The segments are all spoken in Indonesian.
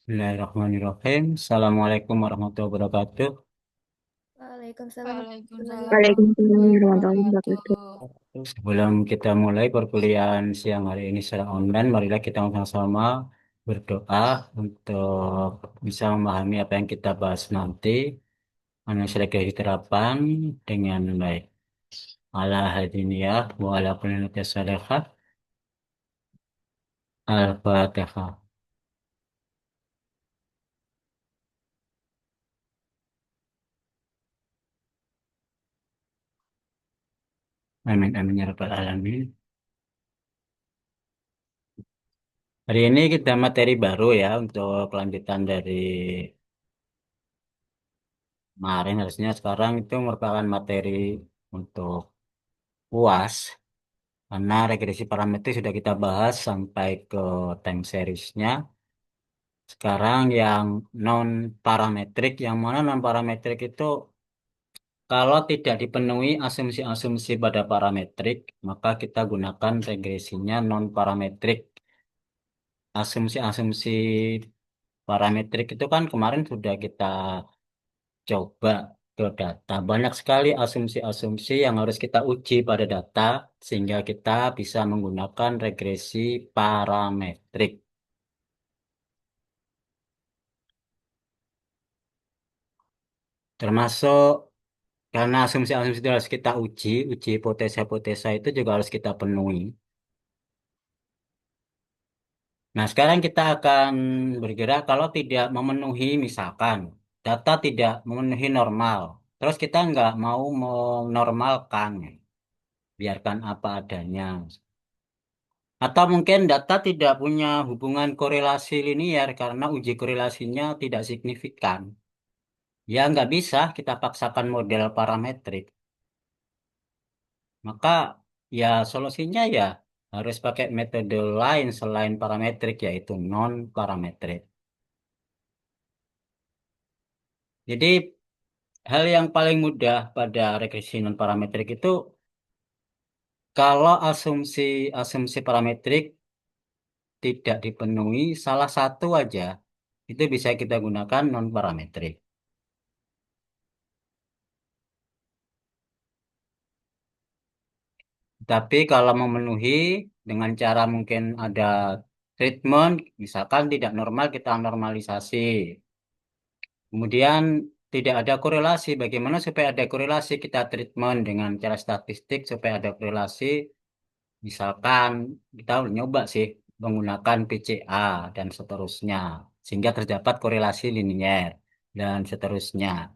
Bismillahirrahmanirrahim. Assalamualaikum warahmatullahi wabarakatuh. Waalaikumsalam warahmatullahi Waalaikumsalam warahmatullahi wabarakatuh. wabarakatuh. Sebelum kita mulai perkuliahan siang hari ini secara online, marilah kita sama-sama berdoa untuk bisa memahami apa yang kita bahas nanti, menyelesaikan terapan dengan baik. Ala hadiniyah wa ala kulli salihah. Al-Fatihah. Amin amin ya rabbal alamin. Hari ini kita materi baru ya untuk kelanjutan dari kemarin, harusnya sekarang itu merupakan materi untuk UAS, karena regresi parametrik sudah kita bahas sampai ke time seriesnya. Sekarang yang non parametrik, yang mana non parametrik itu kalau tidak dipenuhi asumsi-asumsi pada parametrik, maka kita gunakan regresinya non parametrik. Asumsi-asumsi parametrik itu kan kemarin sudah kita coba ke data. Banyak sekali asumsi-asumsi yang harus kita uji pada data sehingga kita bisa menggunakan regresi parametrik. Termasuk karena asumsi-asumsi itu harus kita uji, uji hipotesa-hipotesa itu juga harus kita penuhi. Nah, sekarang kita akan bergerak kalau tidak memenuhi, misalkan data tidak memenuhi normal. Terus kita nggak mau menormalkan, biarkan apa adanya. Atau mungkin data tidak punya hubungan korelasi linier karena uji korelasinya tidak signifikan. Ya nggak bisa kita paksakan model parametrik. Maka ya solusinya ya harus pakai metode lain selain parametrik yaitu non parametrik. Jadi hal yang paling mudah pada regresi non parametrik itu kalau asumsi parametrik tidak dipenuhi salah satu aja itu bisa kita gunakan non parametrik. Tapi kalau memenuhi dengan cara mungkin ada treatment, misalkan tidak normal kita normalisasi. Kemudian tidak ada korelasi. Bagaimana supaya ada korelasi? Kita treatment dengan cara statistik supaya ada korelasi. Misalkan kita nyoba sih menggunakan PCA dan seterusnya. Sehingga terdapat korelasi linier dan seterusnya.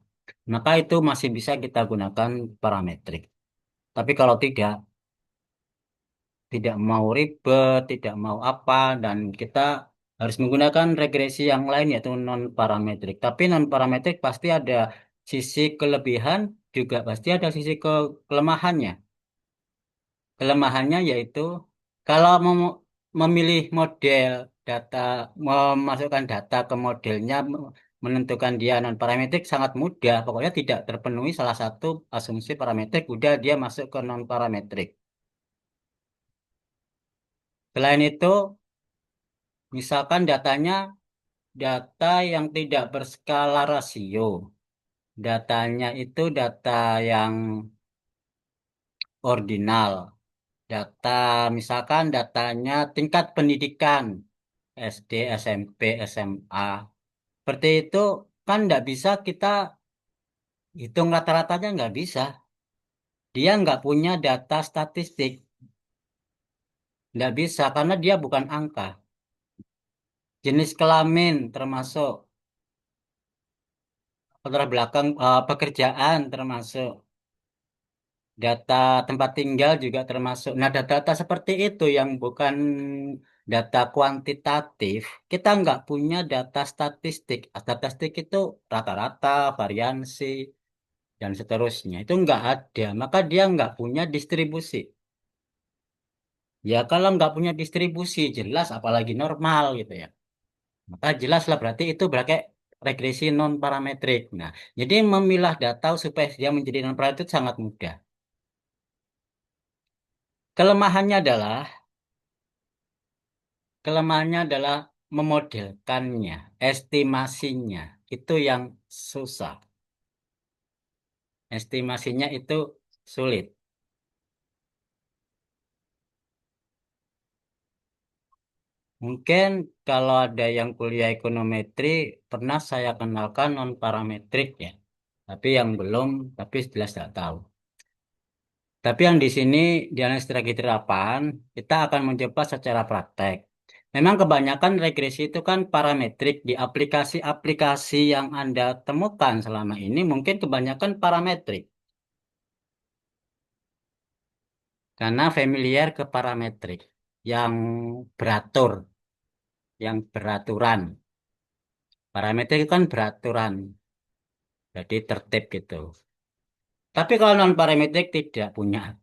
Maka itu masih bisa kita gunakan parametrik. Tapi kalau tidak mau ribet, tidak mau apa, dan kita harus menggunakan regresi yang lain yaitu non parametrik. Tapi non parametrik pasti ada sisi kelebihan, juga pasti ada sisi kelemahannya. Kelemahannya yaitu kalau memilih model data, memasukkan data ke modelnya, menentukan dia non parametrik sangat mudah. Pokoknya tidak terpenuhi salah satu asumsi parametrik, udah dia masuk ke non parametrik. Selain itu, misalkan datanya data yang tidak berskala rasio. Datanya itu data yang ordinal. Data, misalkan datanya tingkat pendidikan, SD, SMP, SMA. Seperti itu kan nggak bisa kita hitung rata-ratanya nggak bisa. Dia nggak punya data statistik. Nggak bisa karena dia bukan angka. Jenis kelamin termasuk latar belakang pekerjaan termasuk. Data tempat tinggal juga termasuk. Nah, data-data seperti itu yang bukan data kuantitatif, kita nggak punya data statistik. Statistik itu rata-rata, variansi, dan seterusnya. Itu nggak ada, maka dia nggak punya distribusi. Ya, kalau nggak punya distribusi, jelas apalagi normal gitu ya. Maka jelaslah berarti itu berarti regresi non parametrik. Nah, jadi memilah data supaya dia menjadi non parametrik sangat mudah. Kelemahannya adalah Kelemahannya adalah memodelkannya, estimasinya, itu yang susah. Estimasinya itu sulit. Mungkin kalau ada yang kuliah ekonometri, pernah saya kenalkan non-parametrik ya. Tapi yang belum, tapi jelas tidak tahu. Tapi yang di sini di analisis strategi terapan, kita akan mencoba secara praktek. Memang kebanyakan regresi itu kan parametrik di aplikasi-aplikasi yang Anda temukan selama ini mungkin kebanyakan parametrik. Karena familiar ke parametrik yang beratur, yang beraturan. Parametrik itu kan beraturan, jadi tertib gitu. Tapi kalau non parametrik tidak punya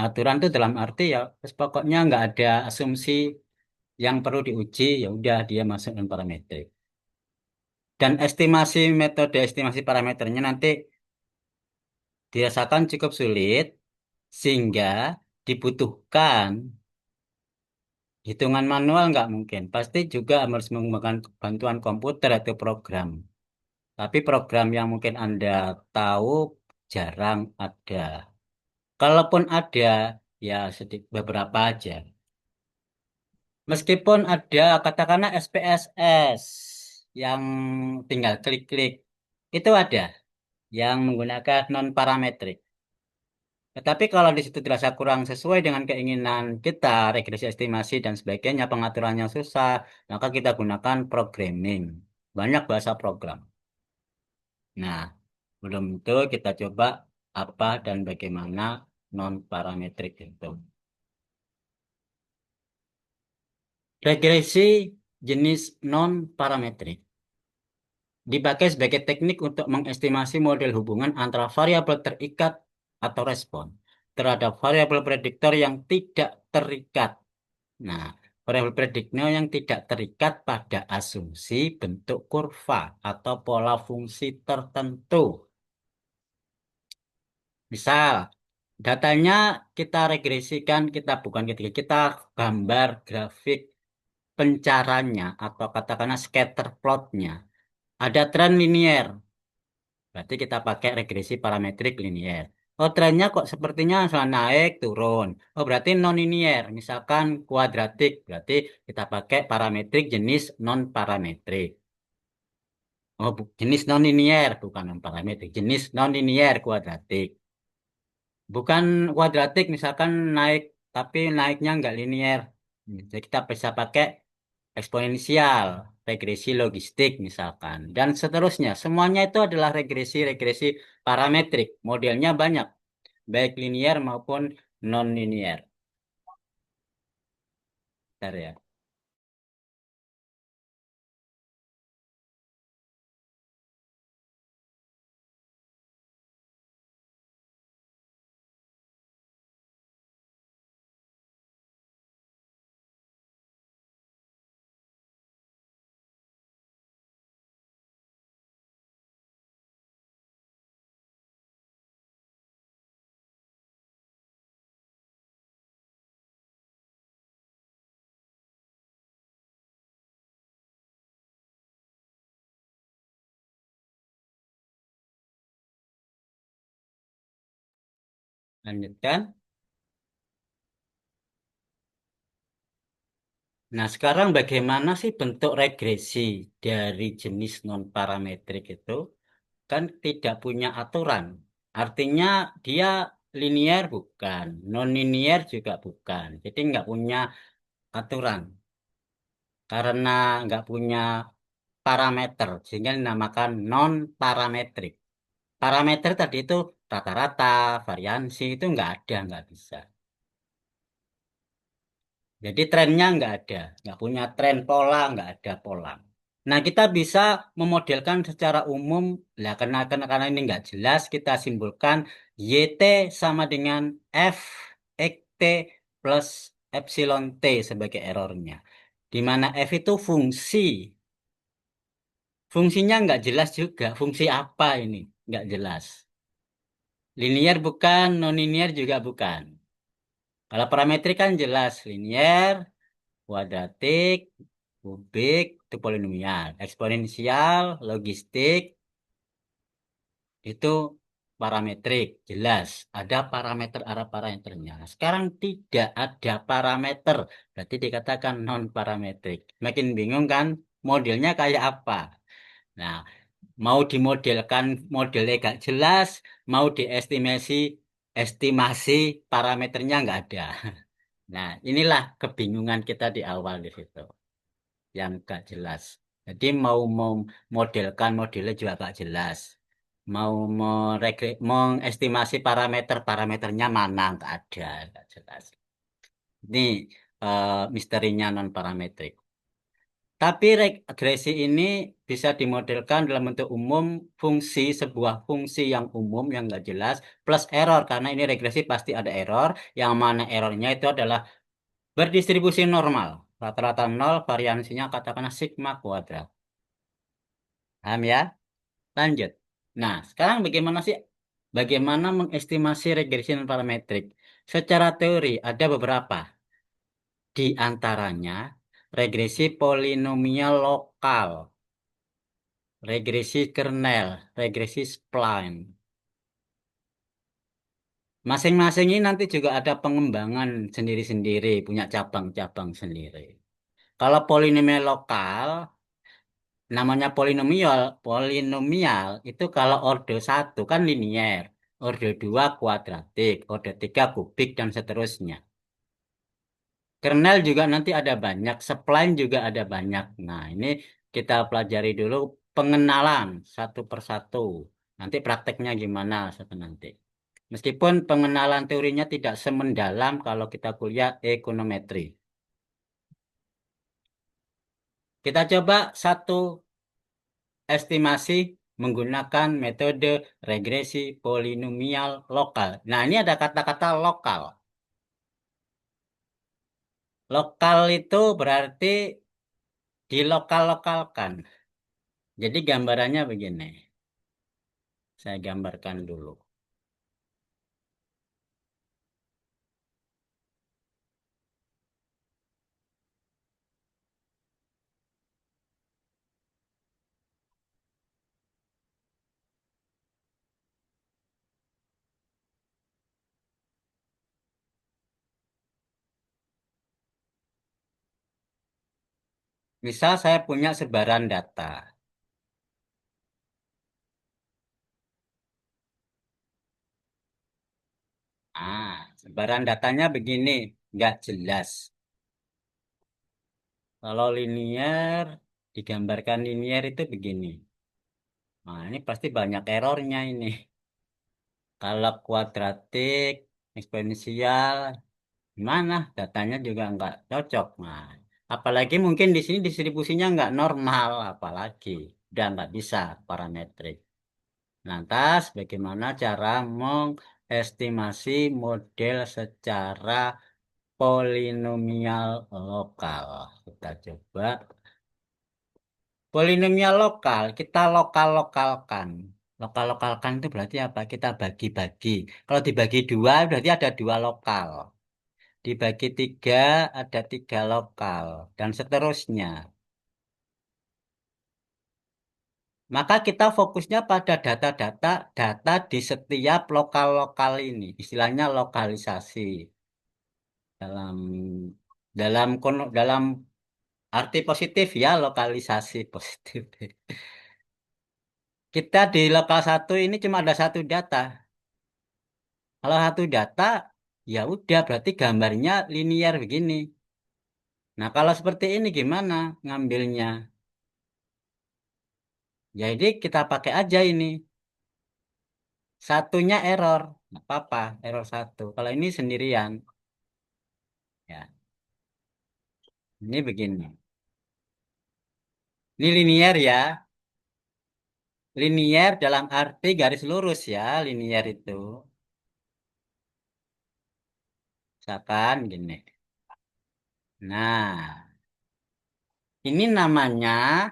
aturan itu dalam arti ya pokoknya nggak ada asumsi yang perlu diuji, ya udah dia masuk non parametrik. Dan metode estimasi parameternya nanti dirasakan cukup sulit sehingga dibutuhkan hitungan manual nggak mungkin. Pasti juga harus menggunakan bantuan komputer atau program. Tapi program yang mungkin Anda tahu jarang ada. Kalaupun ada, ya sedikit beberapa aja. Meskipun ada katakanlah SPSS yang tinggal klik-klik, itu ada yang menggunakan non-parametrik. Tetapi kalau di situ dirasa kurang sesuai dengan keinginan kita, regresi estimasi dan sebagainya, pengaturannya susah, maka kita gunakan programming. Banyak bahasa program. Nah, belum itu kita coba apa dan bagaimana non-parametrik itu. Regresi jenis non-parametrik dipakai sebagai teknik untuk mengestimasi model hubungan antara variabel terikat atau respon terhadap variabel prediktor yang tidak terikat. Nah, variabel prediktor yang tidak terikat pada asumsi bentuk kurva atau pola fungsi tertentu. Misal, datanya kita regresikan, kita gambar grafik pencaranya atau katakanlah scatter plotnya. Ada tren linier, berarti kita pakai regresi parametrik linier. Oh, trennya kok sepertinya misalnya naik, turun. Oh, berarti non-linier. Misalkan kuadratik, berarti kita pakai parametrik jenis non-parametrik. Oh, jenis non-linier, bukan non-parametrik. Jenis non-linier kuadratik. Bukan kuadratik, misalkan naik, tapi naiknya nggak linier. Jadi kita bisa pakai eksponensial, regresi logistik misalkan, dan seterusnya. Semuanya itu adalah regresi-regresi parametrik. Modelnya banyak, baik linier maupun non-linier. Bentar ya. Lanjutkan. Nah, sekarang bagaimana sih bentuk regresi dari jenis non-parametrik itu? Kan tidak punya aturan. Artinya dia linier bukan, non-linier juga bukan. Jadi nggak punya aturan. Karena nggak punya parameter, sehingga dinamakan non-parametrik. Parameter tadi itu rata-rata, variansi, itu nggak bisa. Jadi trennya nggak ada, nggak punya tren pola, nggak ada pola. Nah, kita bisa memodelkan secara umum, lah karena ini nggak jelas, kita simpulkan YT sama dengan F X T plus epsilon T sebagai errornya. Di mana F itu fungsi. Fungsinya nggak jelas juga. Fungsi apa ini? Nggak jelas. Linier bukan, non-linier juga bukan. Kalau parametrik kan jelas. Linier, kuadratik, kubik itu polinomial. Eksponensial, logistik itu parametrik. Jelas, ada parameternya. Sekarang tidak ada parameter, berarti dikatakan non-parametrik. Makin bingung kan, modelnya kayak apa? Nah, mau dimodelkan modelnya gak jelas, mau estimasi parameternya nggak ada. Nah, inilah kebingungan kita di awal di situ, yang gak jelas. Jadi mau modelkan modelnya juga gak jelas. Mau mengestimasi parameternya mana nggak ada, nggak jelas. Ini misterinya non parametrik. Tapi regresi ini bisa dimodelkan dalam bentuk umum sebuah fungsi yang umum yang nggak jelas plus error karena ini regresi pasti ada error yang mana errornya itu adalah berdistribusi normal rata-rata nol variansinya katakanlah sigma kuadrat. Paham ya? Lanjut. Nah, sekarang bagaimana mengestimasi regresi non parametrik? Secara teori ada beberapa. Di antaranya regresi polinomial lokal, regresi kernel, regresi spline. Masing-masing ini nanti juga ada pengembangan sendiri-sendiri, punya cabang-cabang sendiri. Kalau polinomial lokal, namanya polinomial itu kalau orde 1 kan linier, orde 2 kuadratik, orde 3 kubik, dan seterusnya. Kernel juga nanti ada banyak, spline juga ada banyak. Nah, ini kita pelajari dulu pengenalan satu persatu. Nanti prakteknya gimana satu nanti. Meskipun pengenalan teorinya tidak semendalam kalau kita kuliah ekonometri. Kita coba satu estimasi menggunakan metode regresi polinomial lokal. Nah, ini ada kata-kata lokal. Lokal itu berarti dilokal-lokalkan. Jadi gambarannya begini. Saya gambarkan dulu. Misal saya punya sebaran data. Sebaran datanya begini, nggak jelas. Kalau linear, digambarkan linear itu begini. Nah, ini pasti banyak errornya ini. Kalau kuadratik, eksponensial, gimana? Datanya juga nggak cocok. Nah, apalagi mungkin di sini distribusinya nggak normal, apalagi udah nggak bisa parametrik. Lantas, bagaimana cara mengestimasi model secara polinomial lokal? Kita coba. Polinomial lokal, kita lokal-lokalkan. Lokal-lokalkan itu berarti apa? Kita bagi-bagi. Kalau dibagi dua, berarti ada dua lokal. Dibagi tiga, ada tiga lokal. Dan seterusnya. Maka kita fokusnya pada data di setiap lokal-lokal ini. Istilahnya lokalisasi. Dalam dalam arti positif ya, lokalisasi positif. Kita di lokal satu ini cuma ada satu data. Kalau satu data, ya udah berarti gambarnya linear begini. Nah, kalau seperti ini gimana ngambilnya? Jadi kita pakai aja ini. Satunya error, nggak apa-apa, error satu. Kalau ini sendirian, ya ini begini. Ini linear ya, linear dalam arti garis lurus ya, linear itu. Misalkan gini. Nah, ini namanya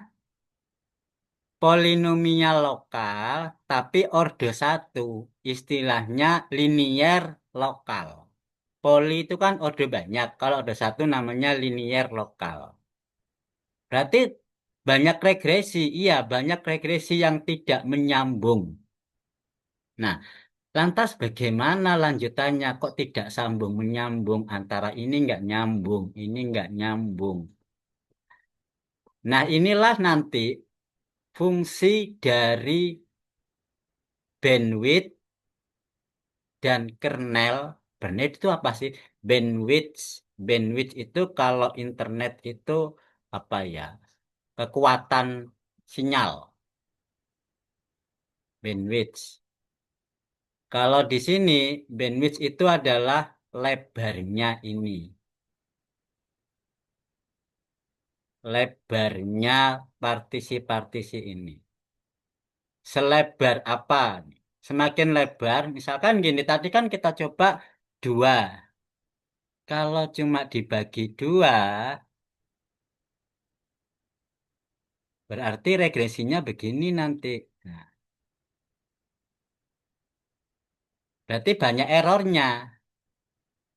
polinomial lokal, tapi orde satu. Istilahnya linear lokal. Poli itu kan orde banyak. Kalau orde satu namanya linear lokal. Berarti banyak regresi. Iya, banyak regresi yang tidak menyambung. Nah, lantas bagaimana lanjutannya? Kok tidak sambung menyambung antara ini nggak nyambung, ini nggak nyambung. Nah, inilah nanti fungsi dari bandwidth dan kernel. Bandwidth itu apa sih? Bandwidth, bandwidth itu kalau internet itu apa ya? Kekuatan sinyal, bandwidth. Kalau di sini bandwidth itu adalah lebarnya ini. Lebarnya partisi-partisi ini. Selebar apa? Semakin lebar, misalkan gini, tadi kan kita coba dua. Kalau cuma dibagi dua, berarti regresinya begini nanti. Nah, berarti banyak errornya.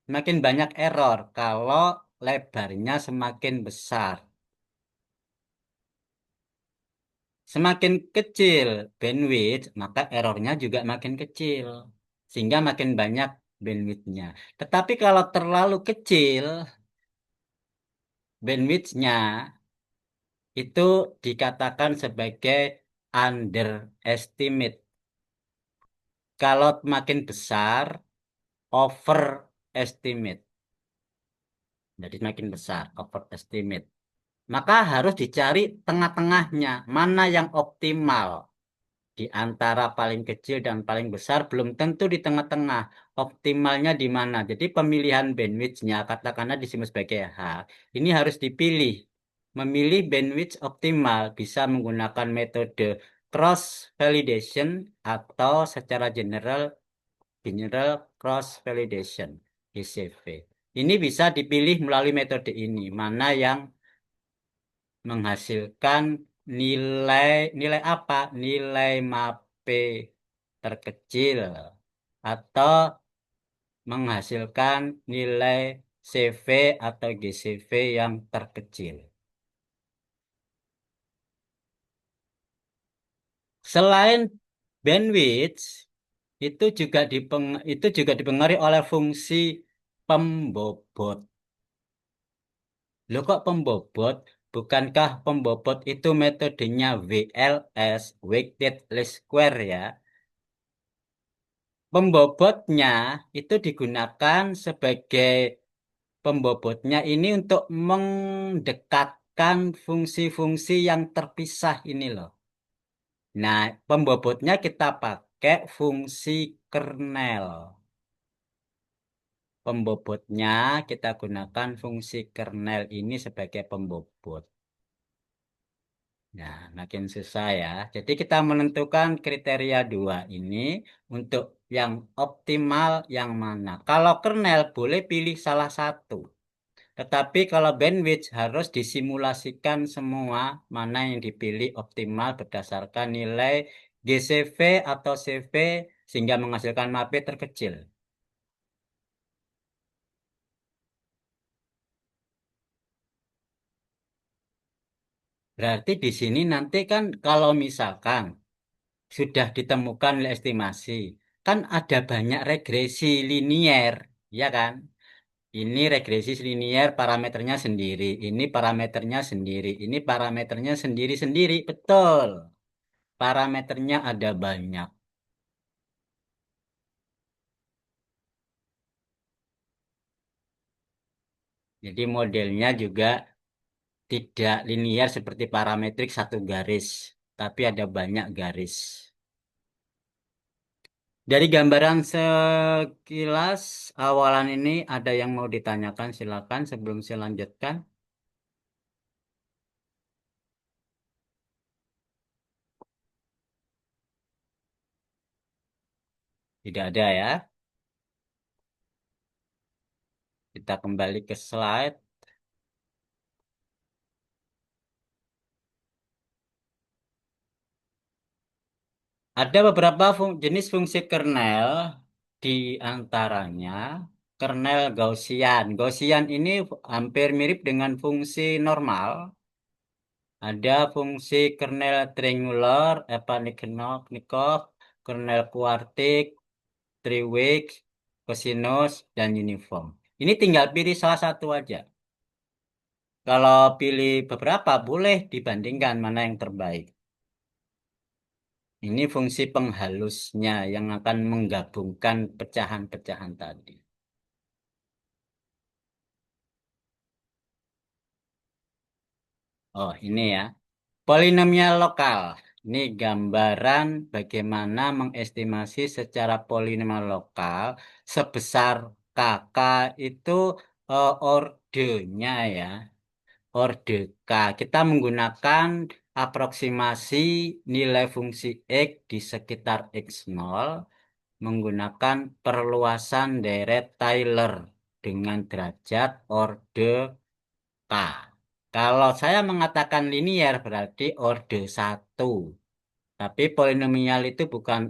Semakin banyak error kalau lebarnya semakin besar. Semakin kecil bandwidth, maka errornya juga makin kecil. Sehingga makin banyak bandwidthnya. Tetapi kalau terlalu kecil bandwidthnya, itu dikatakan sebagai underestimate. Kalau makin besar, overestimate. Jadi makin besar, overestimate. Maka harus dicari tengah-tengahnya, mana yang optimal. Di antara paling kecil dan paling besar belum tentu di tengah-tengah. Optimalnya di mana? Jadi pemilihan bandwidth-nya, katakanlah disebut sebagai H. Ini harus dipilih. Memilih bandwidth optimal bisa menggunakan metode cross validation atau secara general general cross validation GCV. Ini bisa dipilih melalui metode ini. Mana yang menghasilkan nilai nilai apa? Nilai MAP terkecil atau menghasilkan nilai CV atau GCV yang terkecil. Selain bandwidth itu juga dipengaruhi oleh fungsi pembobot. Loh kok pembobot? Bukankah pembobot itu metodenya WLS, weighted least square ya? Pembobotnya itu digunakan sebagai pembobotnya ini untuk mendekatkan fungsi-fungsi yang terpisah ini loh. Nah, pembobotnya kita pakai fungsi kernel. Pembobotnya kita gunakan fungsi kernel ini sebagai pembobot. Nah, makin susah ya. Jadi kita menentukan kriteria dua ini untuk yang optimal yang mana. Kalau kernel boleh pilih salah satu. Tetapi kalau bandwidth harus disimulasikan semua mana yang dipilih optimal berdasarkan nilai GCV atau CV sehingga menghasilkan MAP terkecil. Berarti di sini nanti kan kalau misalkan sudah ditemukan nilai estimasi, kan ada banyak regresi linier, ya kan? Ini regresi linier parameternya sendiri, ini parameternya sendiri, ini parameternya sendiri-sendiri, betul. Parameternya ada banyak. Jadi modelnya juga tidak linier seperti parametrik satu garis, tapi ada banyak garis. Dari gambaran sekilas awalan ini ada yang mau ditanyakan, silakan sebelum saya lanjutkan. Tidak ada ya. Kita kembali ke slide. Ada beberapa jenis fungsi kernel, di antaranya kernel Gaussian. Gaussian ini hampir mirip dengan fungsi normal. Ada fungsi kernel triangular, Epanikov, kernel kuartik, triweek, cosinus, dan uniform. Ini tinggal pilih salah satu aja. Kalau pilih beberapa, boleh dibandingkan mana yang terbaik. Ini fungsi penghalusnya yang akan menggabungkan pecahan-pecahan tadi. Oh, ini ya. Polinomial lokal. Ini gambaran bagaimana mengestimasi secara polinomial lokal sebesar KK itu ordenya ya. Orde K. Kita menggunakan aproksimasi nilai fungsi X di sekitar X0 menggunakan perluasan deret Taylor dengan derajat orde K. Kalau saya mengatakan linier berarti orde 1. Tapi polinomial itu bukan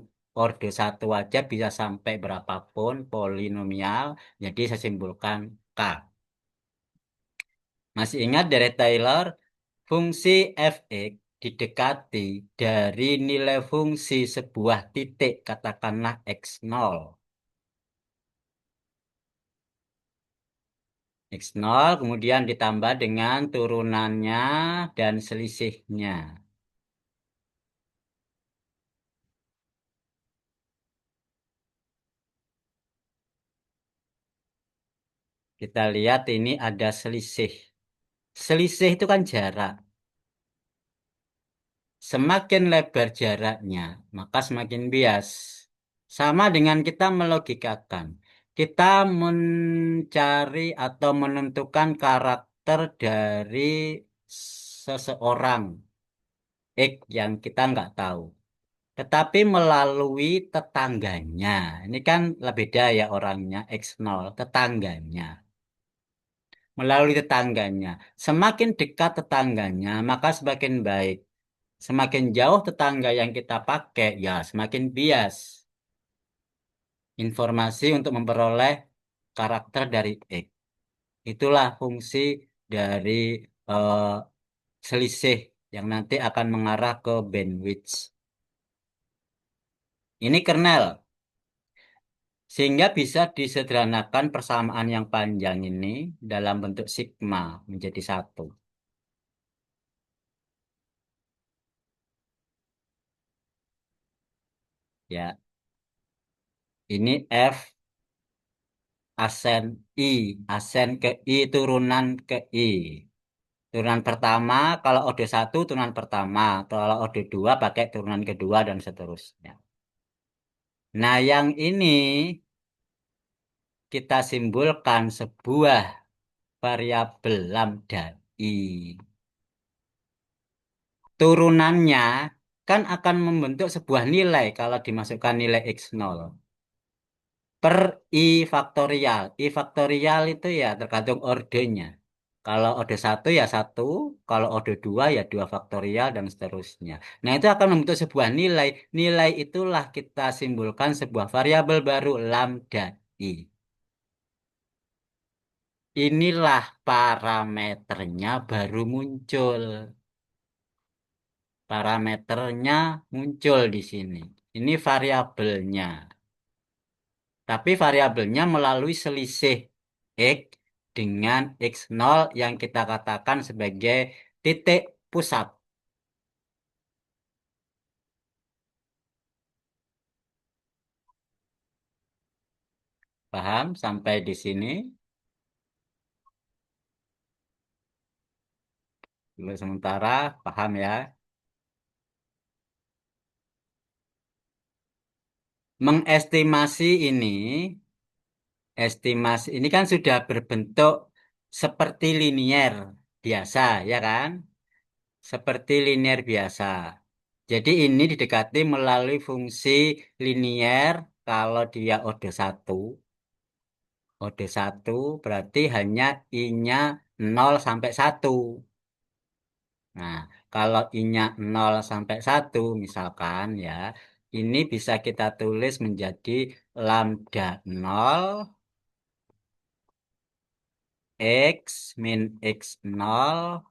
orde 1 aja, bisa sampai berapapun polinomial. Jadi saya simpulkan K. Masih ingat dari Taylor? Fungsi fx didekati dari nilai fungsi sebuah titik, katakanlah x0. X0 kemudian ditambah dengan turunannya dan selisihnya. Kita lihat ini ada selisih. Selisih itu kan jarak. Semakin lebar jaraknya, maka semakin bias. Sama dengan kita melogikakan. Kita mencari atau menentukan karakter dari seseorang X yang kita nggak tahu. Tetapi melalui tetangganya. Ini kan lebih beda ya orangnya, X0, tetangganya. Melalui tetangganya. Semakin dekat tetangganya, maka semakin baik. Semakin jauh tetangga yang kita pakai, ya semakin bias informasi untuk memperoleh karakter dari X. Itulah fungsi dari eh, selisih yang nanti akan mengarah ke bandwidth. Ini kernel. Sehingga bisa disederhanakan persamaan yang panjang ini dalam bentuk sigma menjadi satu. Ya, ini F asen I, asen ke I, turunan ke I. Turunan pertama, kalau ode 1 turunan pertama, kalau ode 2 pakai turunan kedua dan seterusnya. Nah, yang ini kita simbolkan sebuah variabel lambda I. Turunannya kan akan membentuk sebuah nilai kalau dimasukkan nilai X0 per I faktorial. I faktorial itu ya tergantung ordenya. Kalau orde 1 ya 1, kalau orde 2 ya 2 faktorial dan seterusnya. Nah, itu akan membentuk sebuah nilai. Nilai itulah kita simbolkan sebuah variabel baru lambda I. Inilah parameternya baru muncul. Parameternya muncul di sini. Ini variabelnya. Tapi variabelnya melalui selisih X dengan X0 yang kita katakan sebagai titik pusat. Paham sampai di sini? Dulu sementara, paham ya? Mengestimasi estimasi ini kan sudah berbentuk seperti linier biasa, ya kan? Seperti linier biasa. Jadi ini didekati melalui fungsi linier kalau dia order 1. Order 1 berarti hanya I-nya 0 sampai 1. Nah, kalau I-nya 0 sampai 1 misalkan ya, ini bisa kita tulis menjadi lambda 0 X min X0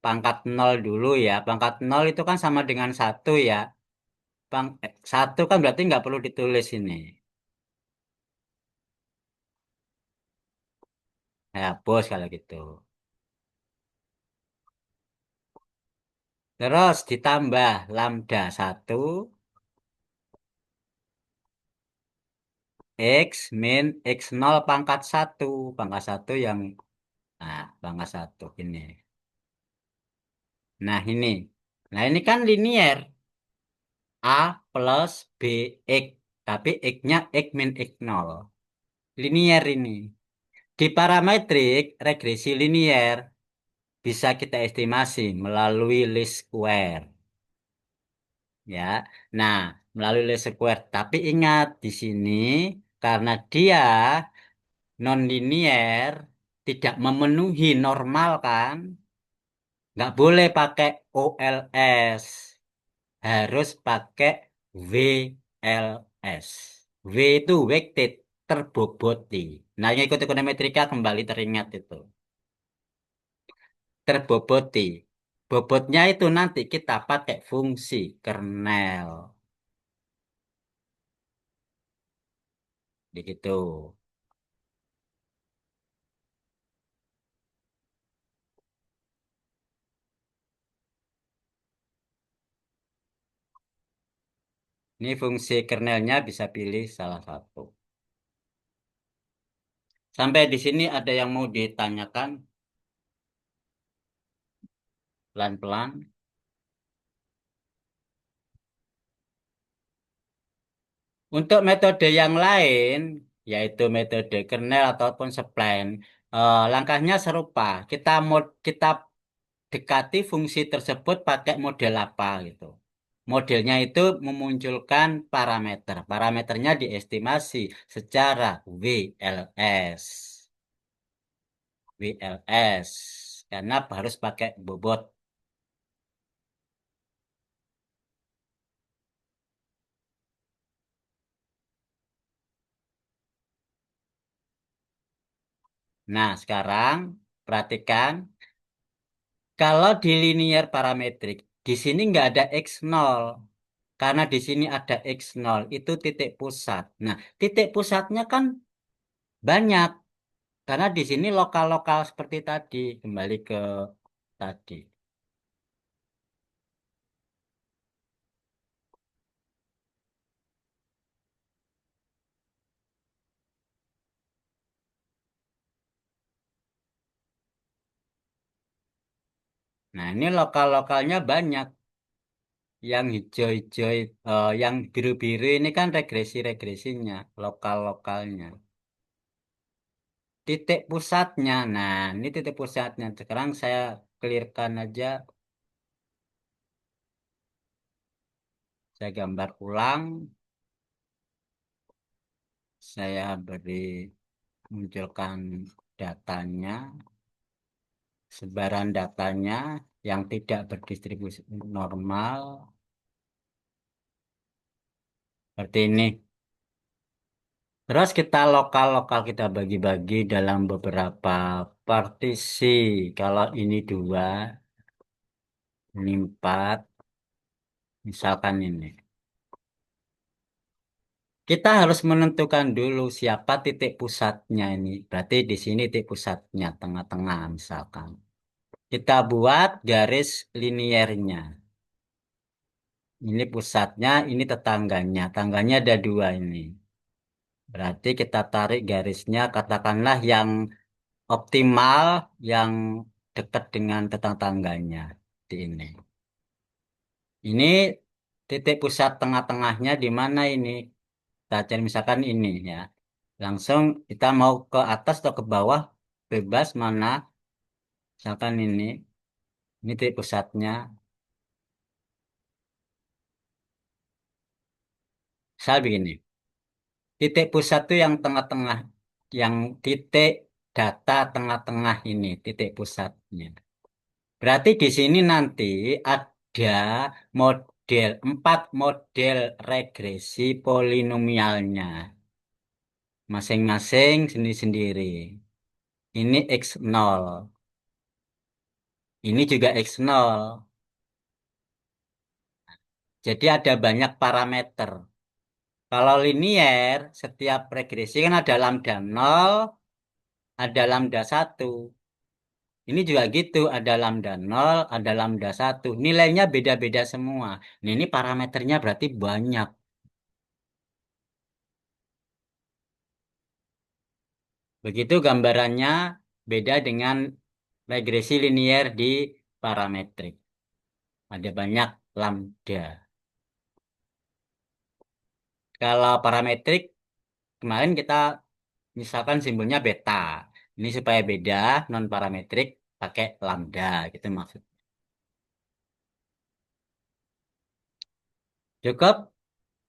pangkat 0 dulu ya. Pangkat 0 itu kan sama dengan 1 ya. 1 kan berarti nggak perlu ditulis ini. Ya, hapus kalau gitu. Terus ditambah lambda 1 X min X0 pangkat 1. Pangkat 1 yang, nah, pangkat 1 ini. Nah, ini. Nah, ini kan linier. A plus BX. Tapi X-nya X min X0. Linier ini. Di parametrik regresi linier bisa kita estimasi melalui least square. Ya. Nah, melalui least square. Tapi ingat di sini karena dia non-linier tidak memenuhi normal kan? Nggak boleh pakai OLS. Harus pakai WLS. W itu weighted, terboboti. Nah, yang ikut ekonometrika kembali teringat itu. Terboboti. Bobotnya itu nanti kita pakai fungsi kernel. Begitu. Ini fungsi kernelnya bisa pilih salah satu. Sampai di sini ada yang mau ditanyakan pelan-pelan. Untuk metode yang lain, yaitu metode kernel ataupun spline, langkahnya serupa. Kita dekati fungsi tersebut pakai model apa gitu. Modelnya itu memunculkan parameter. Parameternya diestimasi secara WLS. WLS. Karena harus pakai bobot. Nah, sekarang perhatikan. Kalau di linear parametrik, di sini nggak ada X0. Karena di sini ada X0, itu titik pusat. Nah, titik pusatnya kan banyak. Karena di sini lokal-lokal seperti tadi. Kembali ke tadi. Nah, ini lokal-lokalnya banyak. Yang hijau-hijau, yang biru-biru ini kan regresi-regresinya, lokal-lokalnya. Titik pusatnya, nah ini titik pusatnya. Sekarang saya clearkan aja, saya gambar ulang, saya beri munculkan datanya, sebaran datanya yang tidak berdistribusi normal, seperti ini. Terus kita lokal-lokal kita bagi-bagi dalam beberapa partisi. Kalau ini 2, ini 4, misalkan ini. Kita harus menentukan dulu siapa titik pusatnya ini. Berarti di sini titik pusatnya, tengah-tengah misalkan. Kita buat garis liniernya. Ini pusatnya, ini tetangganya. Tangganya ada 2 ini. Berarti kita tarik garisnya, katakanlah yang optimal, yang dekat dengan tetangganya di ini. Ini titik pusat tengah-tengahnya di mana ini? Kita cari misalkan ini ya. Langsung kita mau ke atas atau ke bawah, bebas mana. Misalkan ini titik pusatnya. Misal begini, titik pusat itu yang tengah-tengah, yang titik data tengah-tengah ini, titik pusatnya. Berarti di sini nanti ada 4 model regresi polinomialnya. Masing-masing sendiri-sendiri. Ini X0. Ini juga X0. Jadi ada banyak parameter. Kalau linier, setiap regresi kan ada lambda 0, ada lambda 1. Ini juga gitu, ada lambda 0, ada lambda 1. Nilainya beda-beda semua. Nah, ini parameternya berarti banyak. Begitu gambarannya beda dengan regresi linier di parametrik. Ada banyak lambda. Kalau parametrik, kemarin kita misalkan simbolnya beta. Ini supaya beda, non parametrik pakai lambda gitu maksud. Cukup?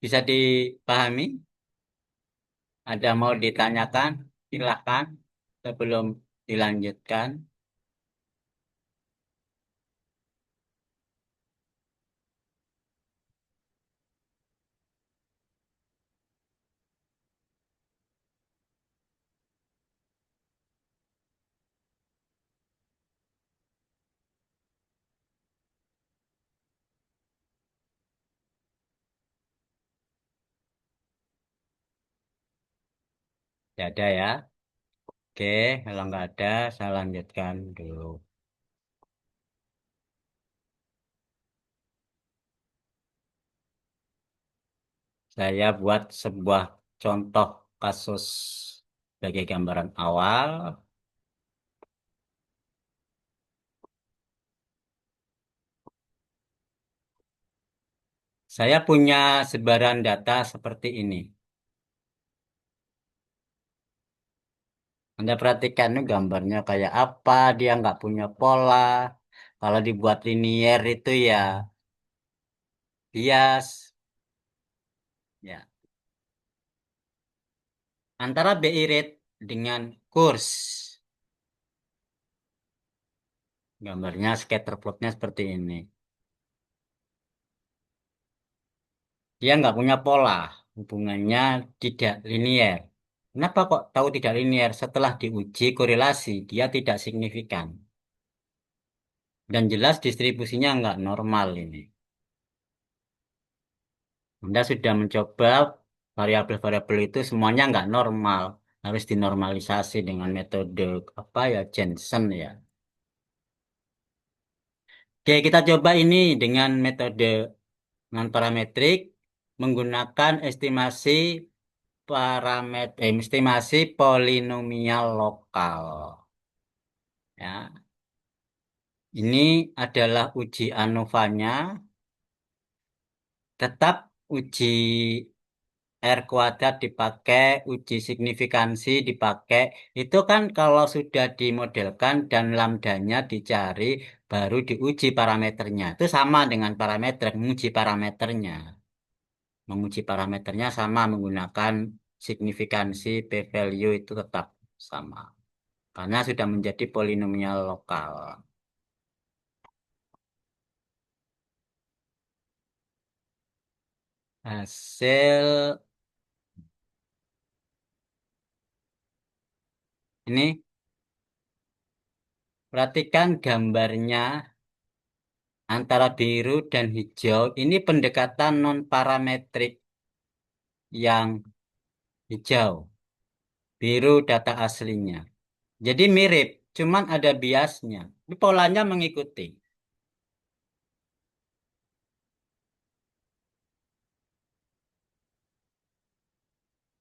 Bisa dipahami? Ada mau ditanyakan? Silahkan sebelum dilanjutkan. Ya ada ya. Oke, kalau nggak ada, saya lanjutkan dulu. Saya buat sebuah contoh kasus sebagai gambaran awal. Saya punya sebaran data seperti ini. Anda perhatikan ini gambarnya kayak apa, dia nggak punya pola. Kalau dibuat linier itu ya bias. Ya. Antara BI rate dengan kurs. Gambarnya scatter plotnya seperti ini. Dia nggak punya pola. Hubungannya tidak linier. Kenapa kok tahu tidak linier? Setelah diuji korelasi, dia tidak signifikan. Dan jelas distribusinya nggak normal ini. Anda sudah mencoba variabel-variabel itu semuanya nggak normal. Harus dinormalisasi dengan metode apa ya, Jensen ya. Oke, kita coba ini dengan metode non parametrik menggunakan estimasi polinomial lokal. Ya, ini adalah uji ANOVA-nya. Tetap uji R kuadrat dipakai, uji signifikansi dipakai. Itu kan kalau sudah dimodelkan dan lambdanya dicari, baru diuji parameternya. Itu sama dengan parameter, menguji parameternya. Menguji parameternya sama menggunakan signifikansi p-value itu tetap sama. Karena sudah menjadi polinomial lokal. Hasil ini, perhatikan gambarnya antara biru dan hijau. Ini pendekatan non-parametrik yang hijau. Biru data aslinya. Jadi mirip, cuman ada biasnya. Ini polanya mengikuti.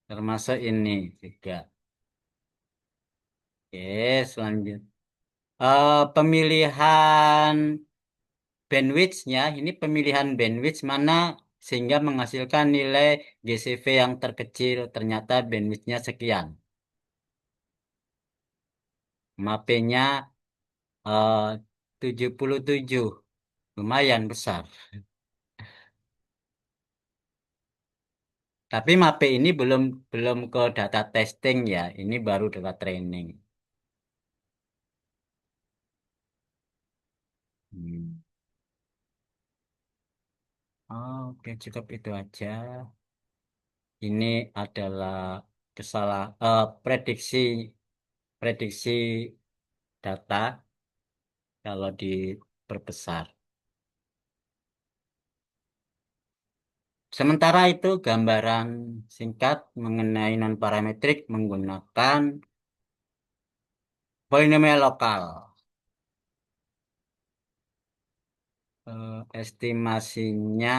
Termasuk ini juga. Oke, selanjutnya. Pemilihan bandwidth-nya, ini pemilihan bandwidth mana sehingga menghasilkan nilai GCV yang terkecil. Ternyata bandwidth-nya sekian. MAP-nya 77. Lumayan besar. Tapi MAP ini belum belum ke data testing ya. Ini baru data training. Hmm. Oke, cukup itu aja. Ini adalah prediksi prediksi data. kalau diperbesar. Sementara itu gambaran singkat mengenai non-parametrik menggunakan polinomial lokal. Estimasinya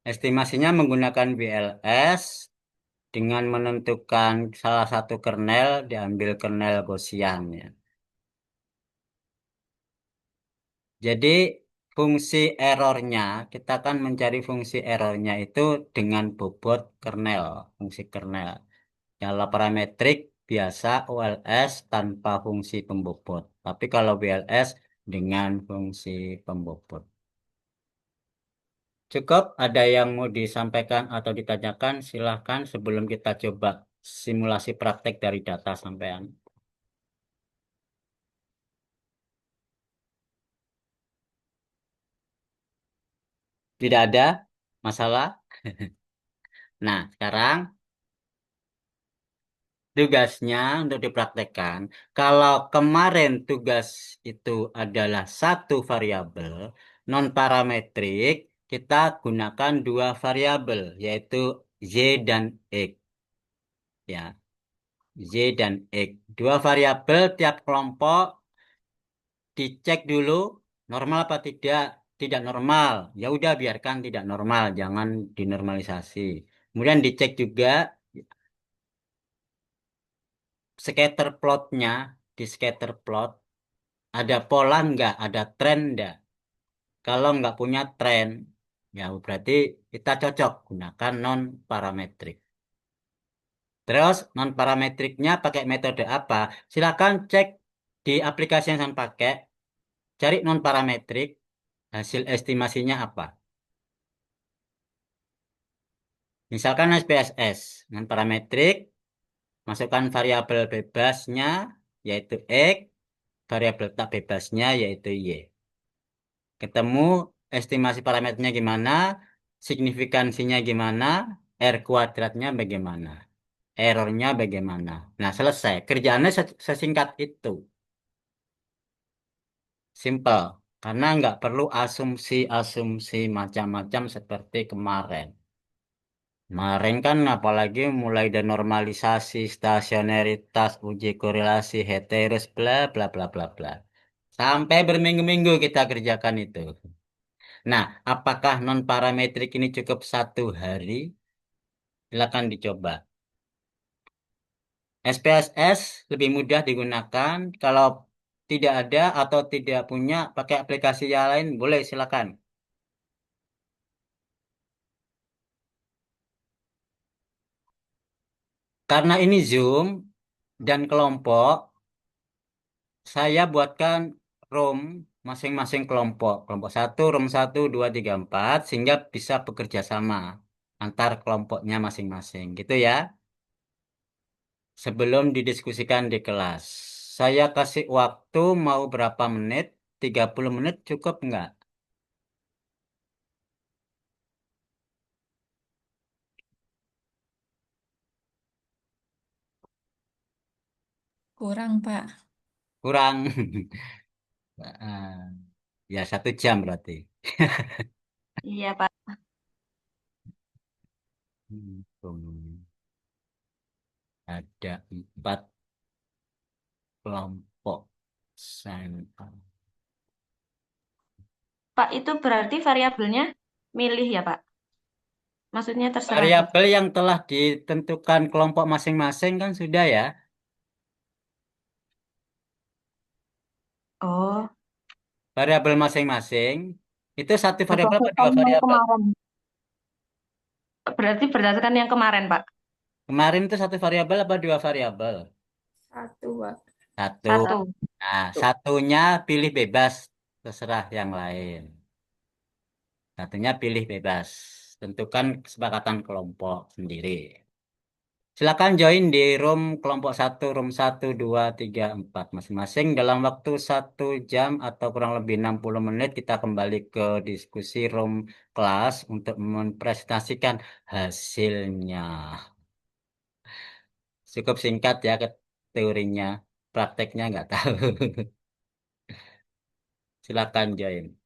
estimasinya menggunakan BLS dengan menentukan salah satu kernel diambil kernel Gaussian ya. Jadi fungsi errornya kita akan mencari fungsi errornya itu dengan bobot kernel, fungsi kernel. Kalau parametrik biasa OLS tanpa fungsi pembobot. Tapi kalau BLS dengan fungsi pembobot. Cukup, ada yang mau disampaikan atau ditanyakan, silahkan sebelum kita coba simulasi praktek dari data sampean. Tidak ada masalah? Nah, sekarang tugasnya untuk dipraktekkan. Kalau kemarin tugas itu adalah satu variabel non-parametrik, kita gunakan dua variabel, yaitu Y dan X. Ya, Y dan X. Dua variabel tiap kelompok dicek dulu normal apa tidak. Tidak normal, ya udah biarkan tidak normal, jangan dinormalisasi. Kemudian dicek juga scatter plotnya. Di scatter plot ada pola nggak, ada tren nggak. Kalau nggak punya tren, ya berarti kita cocok gunakan non parametrik. Terus non parametriknya pakai metode apa? Silakan cek di aplikasi yang saya pakai, cari non parametrik, hasil estimasinya apa. Misalkan SPSS, non parametrik, masukkan variabel bebasnya yaitu X, variabel tak bebasnya yaitu Y. Ketemu estimasi parameternya gimana, signifikansinya gimana, R kuadratnya bagaimana, errornya bagaimana. Nah, selesai. Kerjaannya sesingkat itu. Simple. Karena nggak perlu asumsi-asumsi macam-macam seperti kemarin. Kemarin kan apalagi mulai denormalisasi, stasionaritas, uji korelasi, heteros, bla bla bla bla bla. Sampai berminggu-minggu kita kerjakan itu. Nah, apakah non parametrik ini cukup satu hari? Silakan dicoba. SPSS lebih mudah digunakan. Kalau tidak ada atau tidak punya, pakai aplikasi yang lain, boleh silakan. Karena ini Zoom dan kelompok, saya buatkan room masing-masing kelompok. Kelompok satu, room 1, 2, 3, 4, sehingga bisa bekerja sama antar kelompoknya masing-masing. Gitu ya. Sebelum didiskusikan di kelas. Saya kasih waktu mau berapa menit? 30 menit cukup nggak? Kurang, Pak. Kurang. Ah, ya 1 jam berarti. Iya, Pak. Ada 4 kelompok sampel. Pak, itu berarti variabelnya milih ya, Pak? Maksudnya terserah gitu. Variabel yang telah ditentukan kelompok masing-masing kan sudah ya. Oh, Variabel masing-masing itu satu variabel apa dua berdasarkan yang variabel? kemarin. Berarti berdasarkan yang kemarin, Pak. Kemarin itu satu variabel apa dua variabel? Satu, Pak. Satu. Satu. Nah, satunya pilih bebas, terserah yang lain. Satunya pilih bebas. Tentukan kesepakatan kelompok sendiri. Silakan join di room kelompok satu, room 1, 2, 3, 4 masing-masing. Dalam waktu 1 jam atau kurang lebih 60 menit kita kembali ke diskusi room kelas untuk mempresentasikan hasilnya. Cukup singkat ya ke teorinya, prakteknya nggak tahu. Silakan join.